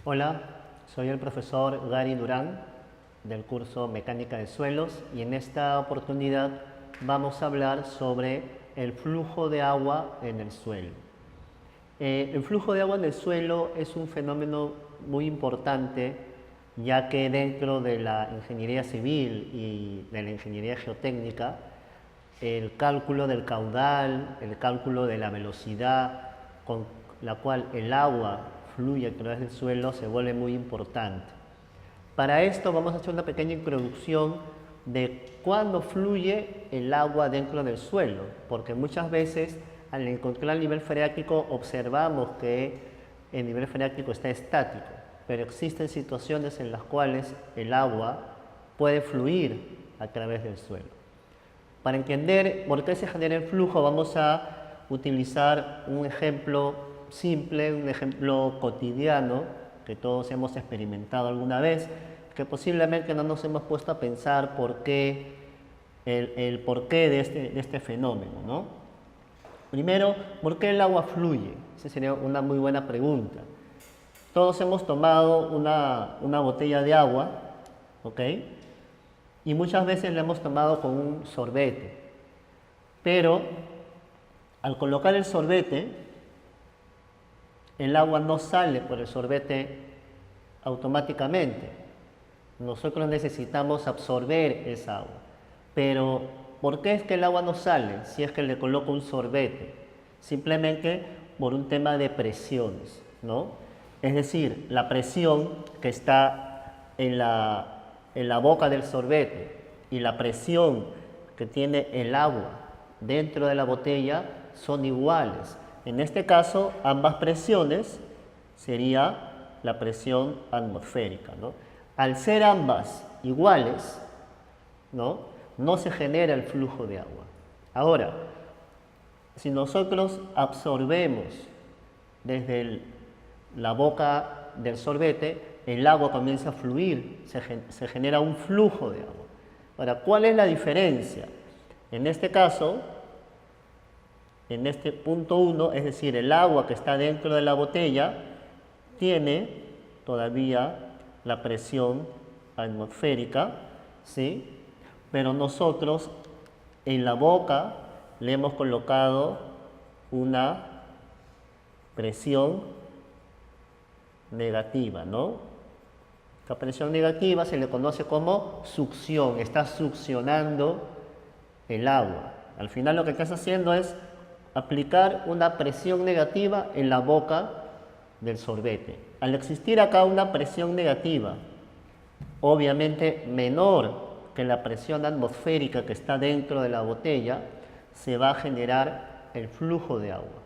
Hola, soy el profesor Gary Durán del curso Mecánica de Suelos y en esta oportunidad vamos a hablar sobre el flujo de agua en el suelo. El flujo de agua en el suelo es un fenómeno muy importante, ya que dentro de la ingeniería civil y de la ingeniería geotécnica, el cálculo del caudal, el cálculo de la velocidad con la cual el agua fluye a través del suelo se vuelve muy importante. Para esto vamos a hacer una pequeña introducción de cuándo fluye el agua dentro del suelo, porque muchas veces al encontrar el nivel freático observamos que el nivel freático está estático, pero existen situaciones en las cuales el agua puede fluir a través del suelo. Para entender por qué se genera el flujo vamos a utilizar un ejemplo simple, un ejemplo cotidiano que todos hemos experimentado alguna vez, que posiblemente no nos hemos puesto a pensar por qué, el porqué de este fenómeno, ¿no? Primero, ¿por qué el agua fluye? Esa sería una muy buena pregunta. Todos hemos tomado una botella de agua, ¿ok? Y muchas veces la hemos tomado con un sorbete. Pero al colocar el sorbete, el agua no sale por el sorbete automáticamente. Nosotros necesitamos absorber esa agua. Pero, ¿por qué es que el agua no sale si es que le coloco un sorbete? Simplemente por un tema de presiones, ¿no? Es decir, la presión que está en la boca del sorbete y la presión que tiene el agua dentro de la botella son iguales. En este caso, ambas presiones sería la presión atmosférica, ¿no? Al ser ambas iguales, no se genera el flujo de agua. Ahora, si nosotros absorbemos desde la boca del sorbete, el agua comienza a fluir, se genera un flujo de agua. Ahora, ¿cuál es la diferencia? En este caso, en este punto 1, es decir, el agua que está dentro de la botella tiene todavía la presión atmosférica, ¿sí? Pero nosotros en la boca le hemos colocado una presión negativa, ¿no? La presión negativa se le conoce como succión, está succionando el agua. Al final lo que estás haciendo es aplicar una presión negativa en la boca del sorbete. Al existir acá una presión negativa, obviamente menor que la presión atmosférica que está dentro de la botella, se va a generar el flujo de agua.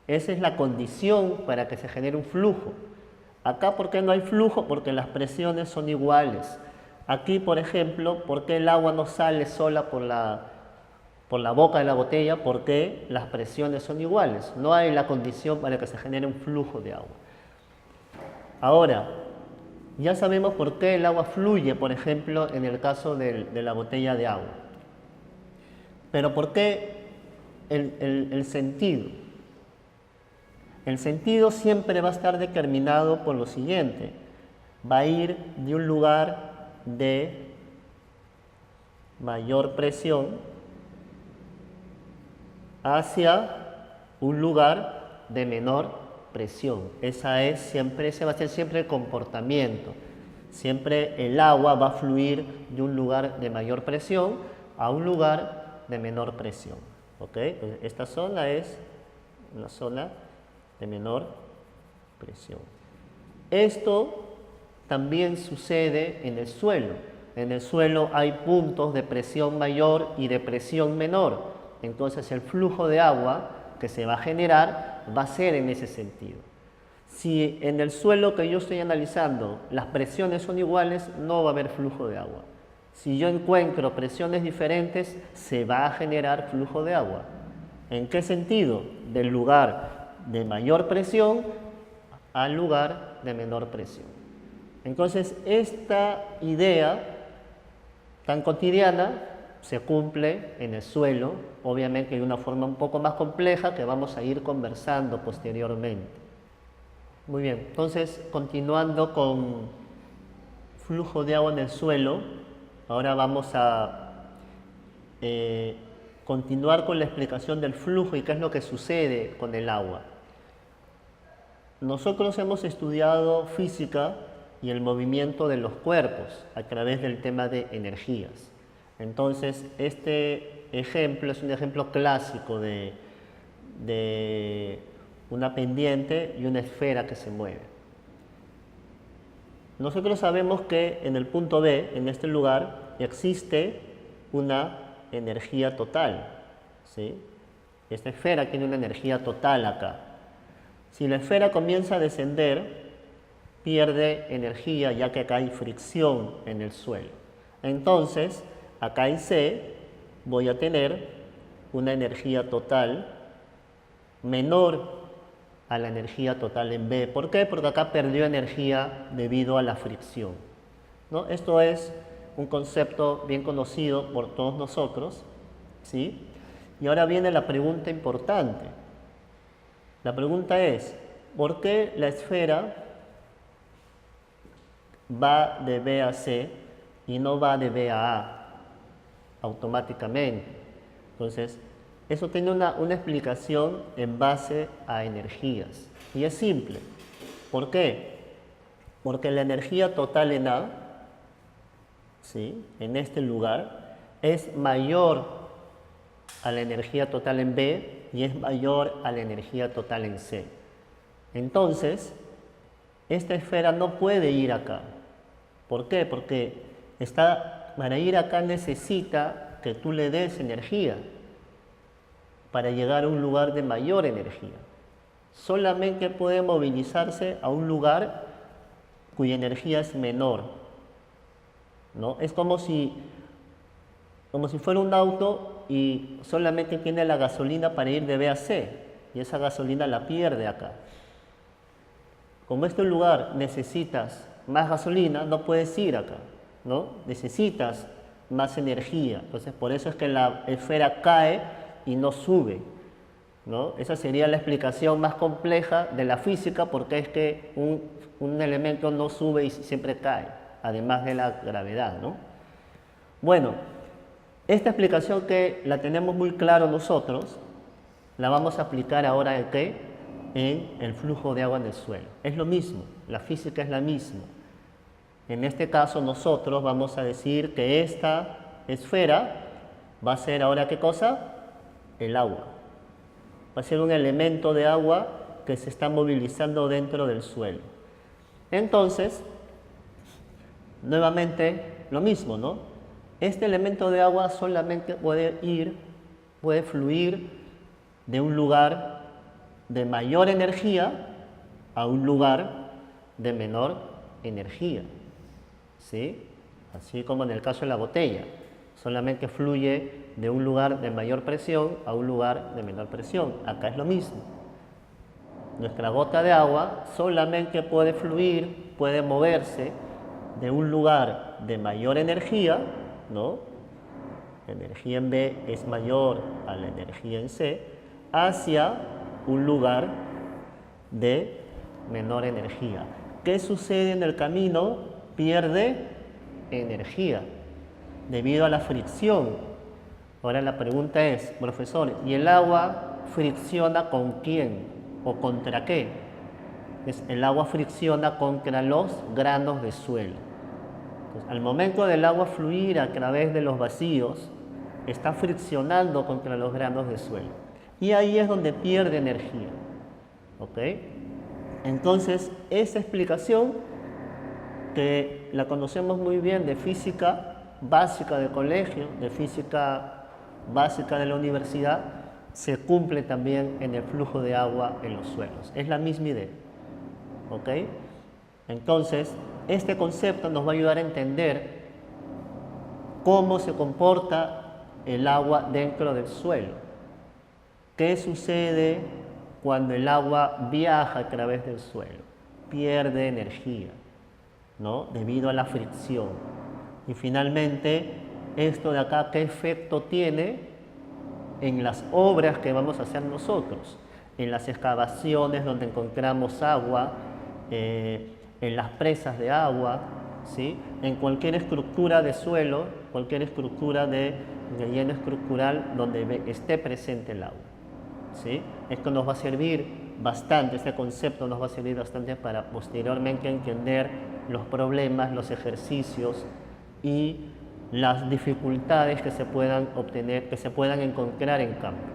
Esa es la condición para que se genere un flujo. Acá, ¿por qué no hay flujo? Porque las presiones son iguales. Aquí, por ejemplo, ¿por qué el agua no sale sola por la boca de la botella? Porque las presiones son iguales. No hay la condición para que se genere un flujo de agua. Ahora, ya sabemos por qué el agua fluye, por ejemplo, en el caso de la botella de agua. Pero ¿por qué el sentido? El sentido siempre va a estar determinado por lo siguiente. Va a ir de un lugar de mayor presión hacia un lugar de menor presión. Ese va a ser siempre el comportamiento. Siempre el agua va a fluir de un lugar de mayor presión a un lugar de menor presión. ¿Ok? Entonces, esta zona es una zona de menor presión. Esto también sucede en el suelo. En el suelo hay puntos de presión mayor y de presión menor. Entonces el flujo de agua que se va a generar va a ser en ese sentido. Si en el suelo que yo estoy analizando las presiones son iguales, no va a haber flujo de agua. Si yo encuentro presiones diferentes, se va a generar flujo de agua. ¿En qué sentido? Del lugar de mayor presión al lugar de menor presión. Entonces, esta idea tan cotidiana se cumple en el suelo, obviamente de una forma un poco más compleja que vamos a ir conversando posteriormente. Muy bien, entonces continuando con flujo de agua en el suelo, ahora vamos a continuar con la explicación del flujo y qué es lo que sucede con el agua. Nosotros hemos estudiado física y el movimiento de los cuerpos a través del tema de energías. Entonces, este ejemplo es un ejemplo clásico de una pendiente y una esfera que se mueve. Nosotros sabemos que en el punto B, en este lugar, existe una energía total, ¿sí? Esta esfera tiene una energía total acá. Si la esfera comienza a descender, pierde energía ya que acá hay fricción en el suelo. Entonces, acá en C voy a tener una energía total menor a la energía total en B. ¿Por qué? Porque acá perdió energía debido a la fricción, ¿no? Esto es un concepto bien conocido por todos nosotros, ¿sí? Y ahora viene la pregunta importante. La pregunta es, ¿por qué la esfera va de B a C y no va de B a A automáticamente? Entonces, eso tiene una explicación en base a energías. Y es simple. ¿Por qué? Porque la energía total en A, ¿sí?, en este lugar, es mayor a la energía total en B y es mayor a la energía total en C. Entonces, esta esfera no puede ir acá. ¿Por qué? Porque para ir acá necesita que tú le des energía para llegar a un lugar de mayor energía. Solamente puede movilizarse a un lugar cuya energía es menor, ¿no? Es como si fuera un auto y solamente tiene la gasolina para ir de B a C, y esa gasolina la pierde acá. Como este lugar necesitas más gasolina, no puedes ir acá, ¿no? Necesitas más energía. Entonces, por eso es que la esfera cae y no sube, ¿no? Esa sería la explicación más compleja de la física, porque es que un elemento no sube y siempre cae, además de la gravedad, ¿no? Bueno, esta explicación que la tenemos muy claro nosotros, la vamos a aplicar ahora ¿en qué? En el flujo de agua en el suelo. Es lo mismo, la física es la misma. En este caso nosotros vamos a decir que esta esfera va a ser ahora ¿qué cosa? El agua. Va a ser un elemento de agua que se está movilizando dentro del suelo. Entonces, nuevamente lo mismo, ¿no? Este elemento de agua solamente puede fluir de un lugar de mayor energía a un lugar de menor energía, ¿sí? Así como en el caso de la botella, solamente fluye de un lugar de mayor presión a un lugar de menor presión. Acá es lo mismo. Nuestra gota de agua solamente puede fluir, puede moverse de un lugar de mayor energía, ¿no? La energía en B es mayor a la energía en C, hacia un lugar de menor energía. ¿Qué sucede en el camino? Pierde energía debido a la fricción. Ahora la pregunta es, profesor, ¿y el agua fricciona con quién o contra qué? El agua fricciona contra los granos de suelo. Entonces, al momento del agua fluir a través de los vacíos, está friccionando contra los granos de suelo. Y ahí es donde pierde energía, ¿ok? Entonces, esa explicación, que la conocemos muy bien de física básica de colegio, de física básica de la universidad, se cumple también en el flujo de agua en los suelos. Es la misma idea, ¿ok? Entonces, este concepto nos va a ayudar a entender cómo se comporta el agua dentro del suelo. ¿Qué sucede cuando el agua viaja a través del suelo? Pierde energía, ¿no? Debido a la fricción. Y finalmente, esto de acá, ¿qué efecto tiene en las obras que vamos a hacer nosotros? En las excavaciones donde encontramos agua, en las presas de agua, ¿sí? En cualquier estructura de suelo, cualquier estructura de relleno estructural donde esté presente el agua, ¿sí? Esto nos va a servir bastante, este concepto nos va a servir bastante para posteriormente entender los problemas, los ejercicios y las dificultades que se puedan obtener, que se puedan encontrar en campo.